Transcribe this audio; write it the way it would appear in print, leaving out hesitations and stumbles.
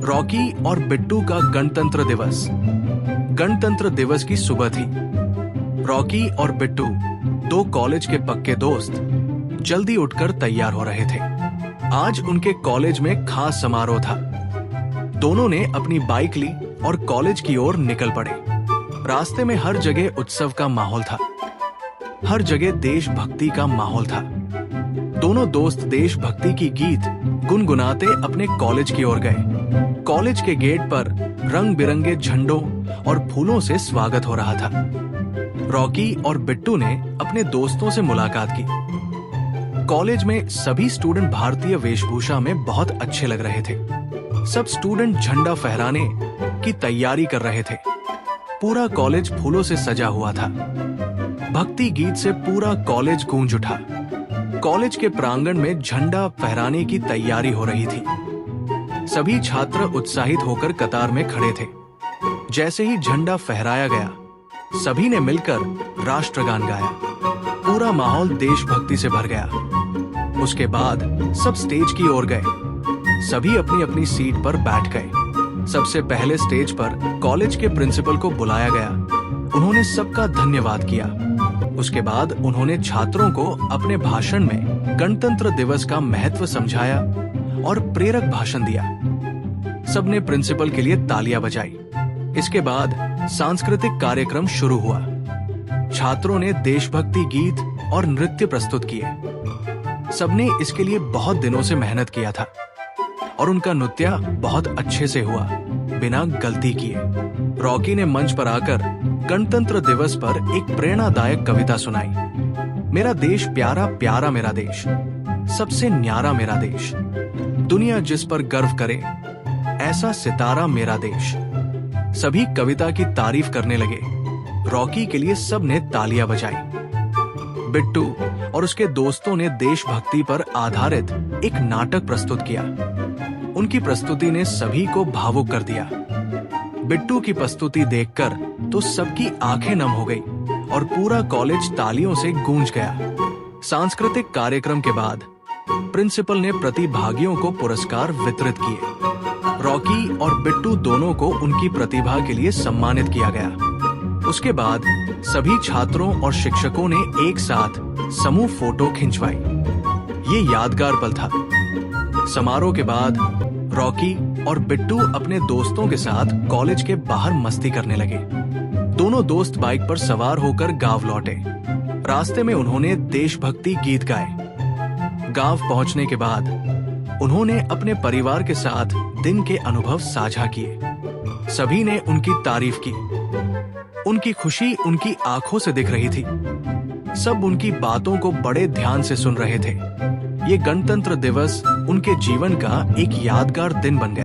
Rocky और बिट्टू का गणतंत्र दिवस। गणतंत्र दिवस की सुबह थी। रॉकी और बिट्टू, दो कॉलेज के पक्के दोस्त, जल्दी उठकर तैयार हो रहे थे। आज उनके कॉलेज में खास समारोह था। दोनों ने अपनी बाइक ली और कॉलेज की ओर निकल पड़े। रास्ते में हर जगह उत्सव का माहौल था। हर जगह देशभक्ति का माहौल था। दोनों दोस्त देशभक्ति की गीत गुनगुनाते अपने कॉलेज की ओर गए। कॉलेज के गेट पर रंग बिरंगे झंडों और फूलों से स्वागत हो रहा था। रॉकी और बिट्टू ने अपने दोस्तों से मुलाकात की। कॉलेज में सभी स्टूडेंट भारतीय वेशभूषा में बहुत अच्छे लग रहे थे। सब स्टूडेंट झंडा फहराने की तैयारी कर रहे थे। पूरा कॉलेज फूलों से सजा हुआ था। भक्ति गीत से पूरा कॉलेज गूंज उठा। कॉलेज के प्रांगण में झंडा फहराने की तैयारी हो रही थी। सभी छात्र उत्साहित होकर कतार में खड़े थे। जैसे ही झंडा फहराया गया, सभी ने मिलकर राष्ट्रगान गाया। पूरा माहौल देशभक्ति से भर गया। उसके बाद सब स्टेज की ओर गए। सभी अपनी अपनी सीट पर बैठ गए। सबसे पहले स्टेज पर कॉलेज के प्रिंसिपल को बुलाया गया। उन्होंने सबका धन्यवाद किया। उसके बाद उन्होंने छात्रों को अपने भाषण में गणतंत्र दिवस का महत्व समझाया और प्रेरक भाषण दिया। सबने प्रिंसिपल के लिए तालियां बजाई। इसके बाद सांस्कृतिक कार्यक्रम शुरू हुआ। छात्रों ने देशभक्ति गीत और नृत्य प्रस्तुत किए। सबने इसके लिए बहुत दिनों से मेहनत किया था और उनका नृत्य बहुत अच्छे से हुआ, बिना गलती किए। रॉकी ने मंच पर आकर गणतंत्र दिवस पर एक प्रेरणादायक कविता सुनाई। मेरा देश प्यारा प्यारा मेरा देश, सबसे न्यारा मेरा देश, दुनिया जिस पर गर्व करे, ऐसा सितारा मेरा देश। सभी कविता की तारीफ करने लगे। रॉकी के लिए सबने तालियां बजाई। बिट्टू और उसके दोस्तों ने देशभक्ति पर आधारित एक नाटक प्रस्तुत किया। उनकी प्रस्तुति ने सभी को भावुक कर दिया। बिट्टू की प्रस्तुति देखकर तो सबकी आंखें नम हो गई और पूरा कॉलेज तालियों से गूंज गया। सांस्कृतिक कार्यक्रम के बाद प्रिंसिपल ने प्रतिभागियों को पुरस्कार वितरित किए। रॉकी और बिट्टू दोनों को उनकी प्रतिभा के लिए सम्मानित किया गया। उसके बाद सभी छात्रों और शिक्षकों ने एक साथ समूह फोटो खिंचवाई। ये यादगार पल था। समारोह के बाद रॉकी और बिट्टू अपने दोस्तों के साथ कॉलेज के बाहर मस्ती करने लगे। दोनों दोस्त बाइक पर सवार होकर गांव लौटे। रास्ते में उन्होंने देशभक्ति गीत गाए। गांव पहुंचने के बाद उन्होंने अपने परिवार के साथ दिन के अनुभव साझा किए। सभी ने उनकी तारीफ की। उनकी खुशी उनकी आंखों से दिख रही थी। सब उनकी बातों को बड़े ध्यान से सुन रहे थे। ये गणतंत्र दिवस उनके जीवन का एक यादगार दिन बन गया।